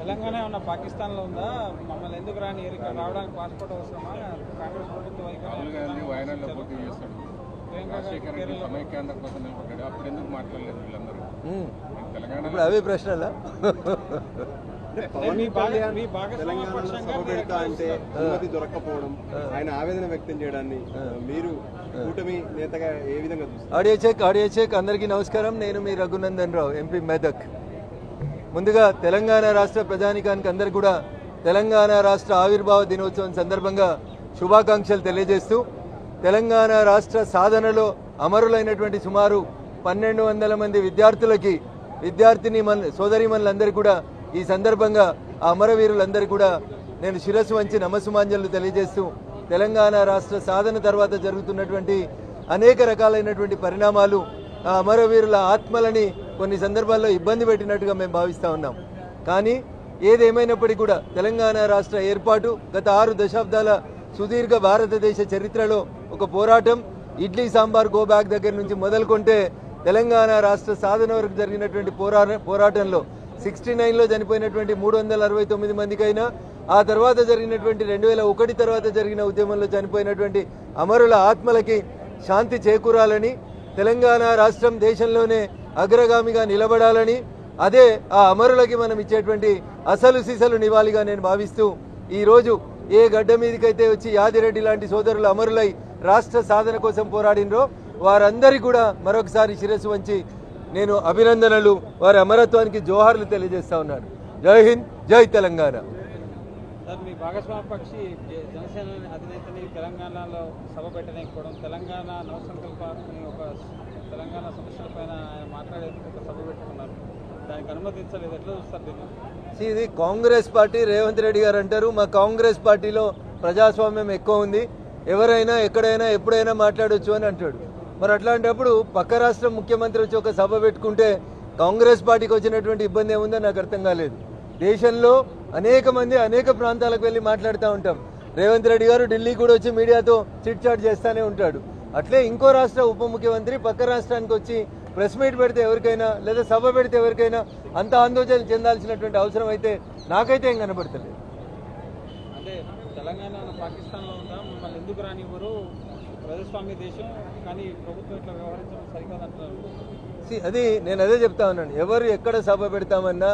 తెలంగాణ ఉన్న పాకిస్తాన్లో ఉందా? మమ్మల్ని ఎందుకు రాని ఇక్కడ రావడానికి పాస్పోర్ట్ అవసరమా? కాంగ్రెస్ ప్రభుత్వం వయనాడులో పోటీ చేస్తాడు, సమైక్యాంధ్ర కోసం నిలబడ్డాడు, అప్పుడు ఎందుకు మాట్లాడలేదు వీళ్ళందరూ? తెలంగాణ అవే ప్రశ్నలా అనుమతి దొరక్కపోవడం, ఆయన ఆవేదన వ్యక్తం చేయడాన్ని మీరు కూటమి నేతగా ఏ విధంగా చూస్తారు? ఆడియో చెక్ అందరికీ నమస్కారం. నేను మీ రఘునందన్ రావు, ఎంపీ మెదక్. ముందుగా తెలంగాణ రాష్ట్ర ప్రజానికానికి అందరికీ కూడా తెలంగాణ రాష్ట్ర ఆవిర్భావ దినోత్సవం సందర్భంగా శుభాకాంక్షలు తెలియజేస్తూ, తెలంగాణ రాష్ట్ర సాధనలో అమరులైనటువంటి సుమారు 1200 మంది విద్యార్థులకి, విద్యార్థిని సోదరీమణులందరికీ కూడా ఈ సందర్భంగా ఆ అమరవీరులందరూ కూడా నేను శిరస్సు వంచి నమస్సుమాంజలు తెలియజేస్తూ, తెలంగాణ రాష్ట్ర సాధన తర్వాత జరుగుతున్నటువంటి అనేక రకాలైనటువంటి పరిణామాలు ఆ అమరవీరుల ఆత్మలని కొన్ని సందర్భాల్లో ఇబ్బంది పెట్టినట్టుగా మేము భావిస్తూ ఉన్నాం. కానీ ఏదేమైనప్పటికీ కూడా తెలంగాణ రాష్ట్ర ఏర్పాటు గత 6 దశాబ్దాల సుదీర్ఘ భారతదేశ చరిత్రలో ఒక పోరాటం. ఇడ్లీ సాంబార్ గో బ్యాక్ దగ్గర నుంచి మొదలుకొంటే తెలంగాణ రాష్ట్ర సాధన వరకు జరిగినటువంటి పోరాటంలో 69లో చనిపోయినటువంటి 369 మందికైనా, ఆ తర్వాత జరిగినటువంటి 2001 తర్వాత జరిగిన ఉద్యమంలో చనిపోయినటువంటి అమరుల ఆత్మలకి శాంతి చేకూరాలని, తెలంగాణ రాష్ట్రం దేశంలోనే అగ్రగామిగా నిలబడాలని, అదే ఆ అమరులకి మనం ఇచ్చేటువంటి అసలు సిసలు నివాళిగా నేను భావిస్తూ, ఈరోజు ఏ గడ్డ మీదకైతే వచ్చి యాదిరెడ్డి లాంటి సోదరులు అమరులై రాష్ట్ర సాధన కోసం పోరాడినరో వారందరికీ కూడా మరొకసారి శిరస్సు వంచి నేను అభినందనలు, వారి అమరత్వానికి జోహార్లు తెలియజేస్తా ఉన్నాను. జై హింద్, జై తెలంగాణ. సార్, మీ భాగస్వామ్య పక్షి జనసేన అధినేతని తెలంగాణలో సభ పెట్టలేకపోవడం, తెలంగాణ నవసంకల్పాన్ని ఒక తెలంగాణ సమస్యలపైన ఆయన మాట్లాడేందుకు ఒక సభ పెట్టుకున్నారు, దానికి అనుమతించలేదు. ఎట్లా చూస్తారు దీన్ని? ఇది కాంగ్రెస్ పార్టీ. రేవంత్ రెడ్డి గారు అంటారు మా కాంగ్రెస్ పార్టీలో ప్రజాస్వామ్యం ఎక్కువ ఉంది, ఎవరైనా ఎక్కడైనా ఎప్పుడైనా మాట్లాడొచ్చు అని అంటాడు. మరి అట్లాంటప్పుడు పక్క రాష్ట్రం ముఖ్యమంత్రి వచ్చి ఒక సభ పెట్టుకుంటే కాంగ్రెస్ పార్టీకి వచ్చినటువంటి ఇబ్బంది ఏముందో నాకు అర్థం కాలేదు. దేశంలో అనేక మంది అనేక ప్రాంతాలకు వెళ్ళి మాట్లాడుతూ ఉంటాం. రేవంత్ రెడ్డి గారు ఢిల్లీ కూడా వచ్చి మీడియాతో చిట్ చాట్ చేస్తూనే ఉంటాడు. అట్లే ఇంకో రాష్ట్ర ఉప ముఖ్యమంత్రి పక్క రాష్ట్రానికి వచ్చి ప్రెస్ మీట్ పెడితే ఎవరికైనా, లేదా సభ పెడితే ఎవరికైనా అంత ఆందోళన చెందాల్సినటువంటి అవసరం అయితే నాకైతే ఏం కనబడతలేదు. అంటే తెలంగాణ పాకిస్తాన్లో ఉందా? మమ్మల్ని ఎందుకు రానివ్వరు? ప్రజాస్వామ్య దేశం, కానీ ప్రభుత్వం ఇట్లా వ్యవహరించడం సరికాదంటున్నారు. అది నేను అదే చెప్తా ఉన్నాను. ఎవరు ఎక్కడ సభ పెడతామన్నా,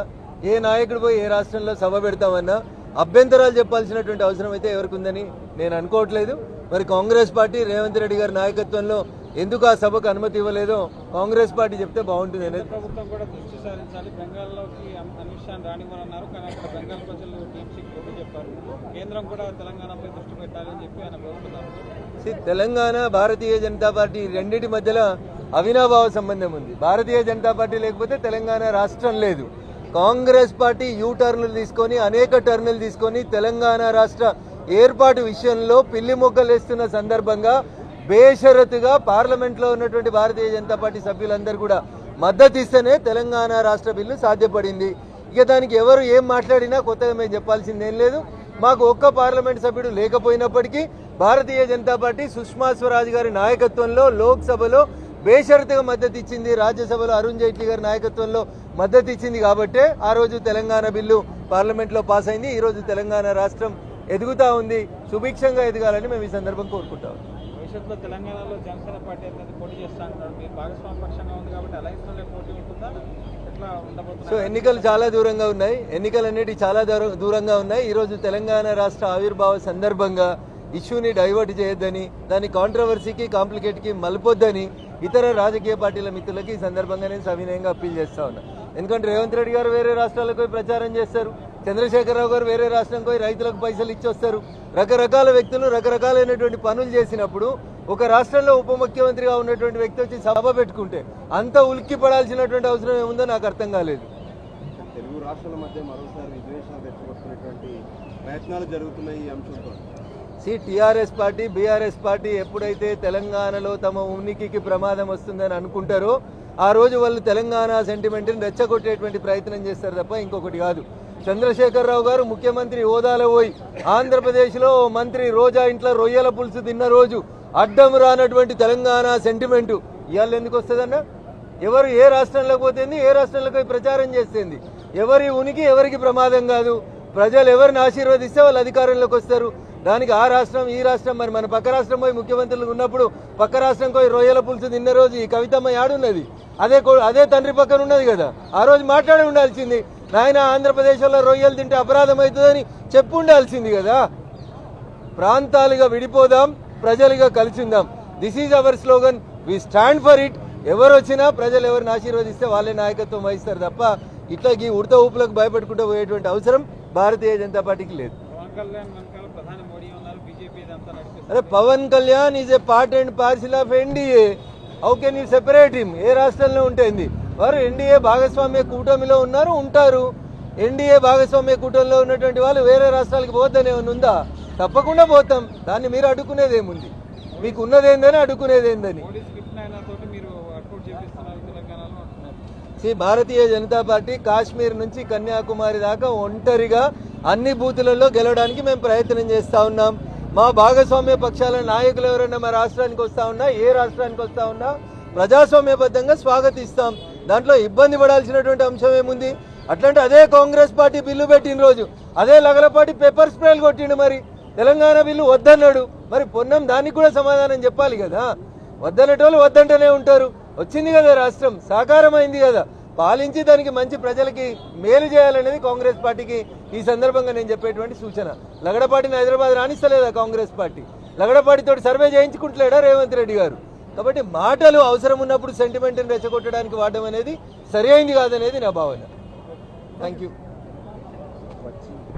ఏ నాయకుడు పోయి ఏ రాష్ట్రంలో సభ పెడతామన్నా అభ్యంతరాలు చెప్పాల్సినటువంటి అవసరం అయితే ఎవరికి ఉందని నేను అనుకోవట్లేదు. మరి కాంగ్రెస్ పార్టీ రేవంత్ రెడ్డి గారి నాయకత్వంలో ఎందుకు ఆ సభకు అనుమతి ఇవ్వలేదో కాంగ్రెస్ పార్టీ చెప్తే బాగుంటుంది అనేది. ప్రభుత్వం కూడా దృష్టి సారించాలి, బెంగాల్లోకి అమిత్ షా రానివ్వరన్నారు, కానీ అక్కడ బెంగాల్ ప్రజలు టీఎంసీకి పోటీ చెప్పారు. కేంద్రం కూడా తెలంగాణపై దృష్టి పెట్టాలని చెప్పి ఆయన కోరుతున్నారు. తెలంగాణ, భారతీయ జనతా పార్టీ రెండింటి మధ్యలో అవినాభావ సంబంధం ఉంది. భారతీయ జనతా పార్టీ లేకపోతే తెలంగాణ రాష్ట్రం లేదు. కాంగ్రెస్ పార్టీ టర్నులు తీసుకొని, అనేక టర్నులు తీసుకొని తెలంగాణ రాష్ట్ర ఏర్పాటు విషయంలో పిల్లి మొగ్గలేస్తున్న సందర్భంగా బేషరతుగా పార్లమెంట్లో ఉన్నటువంటి భారతీయ జనతా పార్టీ సభ్యులందరూ కూడా మద్దతు ఇస్తేనే తెలంగాణ రాష్ట్ర బిల్లు సాధ్యపడింది. ఇక దానికి ఎవరు ఏం మాట్లాడినా కొత్తగా మేము చెప్పాల్సిందేం లేదు. మాకు ఒక్క పార్లమెంట్ సభ్యుడు లేకపోయినప్పటికీ భారతీయ జనతా పార్టీ సుష్మా స్వరాజ్ గారి నాయకత్వంలో లోక్సభలో బేషరతుగా మద్దతు ఇచ్చింది, రాజ్యసభలో అరుణ్ జైట్లీ గారి నాయకత్వంలో మద్దతు ఇచ్చింది. కాబట్టే ఆ రోజు తెలంగాణ బిల్లు పార్లమెంట్లో పాస్ అయింది. ఈ రోజు తెలంగాణ రాష్ట్రం ఎదుగుతా ఉంది, సుభిక్షంగా ఎదగాలని మేము ఈ సందర్భం కోరుకుంటాం. భవిష్యత్తులో తెలంగాణలో జనసేన పార్టీ అనేది పోటీ చేస్తా అంటారు. మీరు భాగస్వామ్య పక్షంగా ఉంది కాబట్టి అలయన్స్లో పోటీ ఉంటుందా? ఎట్లా ఉండబోతుంది? సో ఎన్నికలు చాలా దూరంగా ఉన్నాయి, ఎన్నికలు అనేవి చాలా దూరంగా ఉన్నాయి. ఈరోజు తెలంగాణ రాష్ట్ర ఆవిర్భావ సందర్భంగా ఇష్యూని డైవర్ట్ చేయొద్దని, దాని కాంట్రవర్సీకి కాంప్లికేట్కి మలపొద్దని ఇతర రాజకీయ పార్టీల మిత్రులకి ఈ సందర్భంగా నేను సవినయంగా అప్పీల్ చేస్తా ఉన్నా. ఎందుకంటే రేవంత్ రెడ్డి గారు వేరే రాష్ట్రాలకు పోయి ప్రచారం చేస్తారు, చంద్రశేఖరరావు గారు వేరే రాష్ట్రంకి పోయి రైతులకు పైసలు ఇచ్చొస్తారు. రకరకాల వ్యక్తులు రకరకాలైనటువంటి పనులు చేసినప్పుడు ఒక రాష్ట్రంలో ఉప ముఖ్యమంత్రిగా ఉన్నటువంటి వ్యక్తి వచ్చి సభ పెట్టుకుంటే అంత ఉలిక్కి పడాల్సినటువంటి అవసరం ఏముందో నాకు అర్థం కాలేదు. తెలుగు రాష్ట్రాల మధ్య మరోసారి విద్వేషాలు రెచ్చగొట్టుకునేటువంటి ప్రయత్నాలు జరుగుతున్నాయి ఈ అంశంతో. టీఆర్ఎస్ పార్టీ, బీఆర్ఎస్ పార్టీ ఎప్పుడైతే తెలంగాణలో తమ ఉనికికి ప్రమాదం వస్తుందని అనుకుంటారో ఆ రోజు వాళ్ళు తెలంగాణ సెంటిమెంట్ని రెచ్చగొట్టేటువంటి ప్రయత్నం చేస్తారు తప్ప ఇంకొకటి కాదు. చంద్రశేఖరరావు గారు ముఖ్యమంత్రి హోదాలో పోయి ఆంధ్రప్రదేశ్లో మంత్రి రోజా ఇంట్లో రొయ్యల పులుసు తిన్న రోజు అడ్డం రానటువంటి తెలంగాణ సెంటిమెంటు ఇవాళ ఎందుకు వస్తుందన్న? ఎవరు ఏ రాష్ట్రంలోకి పోతుంది, ఏ రాష్ట్రంలోకి పోయి ప్రచారం చేస్తుంది. ఎవరి ఉనికి ఎవరికి ప్రమాదం కాదు. ప్రజలు ఎవరిని ఆశీర్వదిస్తే వాళ్ళు అధికారంలోకి వస్తారు. దానికి ఆ రాష్ట్రం ఈ రాష్ట్రం, మరి మన పక్క రాష్ట్రం పోయి ముఖ్యమంత్రులు ఉన్నప్పుడు పక్క రాష్ట్రం పోయి రొయ్యల పులుసు తిన్న రోజు ఈ కవితమ్మ యాడున్నది? అదే తండ్రి పక్కన ఉన్నది కదా. ఆ రోజు మాట్లాడి ఉండాల్సింది, నాయన ఆంధ్రప్రదేశ్లో రొయ్యలు తింటే అపరాధం అవుతుందని చెప్పు ఉండాల్సింది కదా. ప్రాంతాలుగా విడిపోదాం, ప్రజలుగా కలిసిందాం. This is our slogan, we stand for it. ఎవరు వచ్చినా ప్రజలు ఎవరిని ఆశీర్వదిస్తే వాళ్ళే నాయకత్వం వహిస్తారు తప్ప ఇట్లా ఈ ఉడత ఊపులకు భయపడుకుంటూ పోయేటువంటి అవసరం భారతీయ జనతా పార్టీకి లేదు. అరే Pawan Kalyan is a part and parcel of NDA. How can you separate him? ఏ రాష్ట్రంలో ఉంటుంది? వారు ఎన్డీఏ భాగస్వామ్య కూటమిలో ఉన్నారు, ఉంటారు. ఎన్డీఏ భాగస్వామ్య కూటమిలో ఉన్నటువంటి వాళ్ళు వేరే రాష్ట్రాలకు పోద్దని ఏమైనా ఉందా? తప్పకుండా పోతాం. దాన్ని మీరు అడ్డుకునేది ఏముంది? మీకు ఉన్నదేందని అడ్డుకునేది ఏందని? భారతీయ జనతా పార్టీ కాశ్మీర్ నుంచి కన్యాకుమారి దాకా ఒంటరిగా అన్ని బూతులలో గెలవడానికి మేము ప్రయత్నం చేస్తా ఉన్నాం. మా భాగస్వామ్య పక్షాల నాయకులు ఎవరైనా మా రాష్ట్రానికి వస్తా ఉన్నా, ఏ రాష్ట్రానికి వస్తా ఉన్నా ప్రజాస్వామ్యబద్ధంగా స్వాగతిస్తాం. దాంట్లో ఇబ్బంది పడాల్సినటువంటి అంశం ఏముంది? అట్లాంటి అదే కాంగ్రెస్ పార్టీ బిల్లు పెట్టిన రోజు అదే లగలపాటి పెప్పర్ స్ప్రేలు కొట్టిండు. మరి తెలంగాణ బిల్లు వద్దన్నాడు. మరి పొన్నం దానికి కూడా సమాధానం చెప్పాలి కదా. వద్దనేటోళ్ళు వద్దంటూనే ఉంటారు. వచ్చింది కదా రాష్ట్రం, సాకారం అయింది కదా, పాలించి దానికి మంచి ప్రజలకి మేలు చేయాలనేది కాంగ్రెస్ పార్టీకి ఈ సందర్భంగా నేను చెప్పేటువంటి సూచన. లగడపాటిని హైదరాబాద్ రాణిస్తలేదా కాంగ్రెస్ పార్టీ? లగడపాటితో సర్వే చేయించుకుంటలేడా రేవంత్ రెడ్డి గారు? కాబట్టి మాటలు అవసరం ఉన్నప్పుడు సెంటిమెంట్ని రెచ్చగొట్టడానికి వాడడం అనేది సరి అయింది కాదనేది నా భావన. Thank you.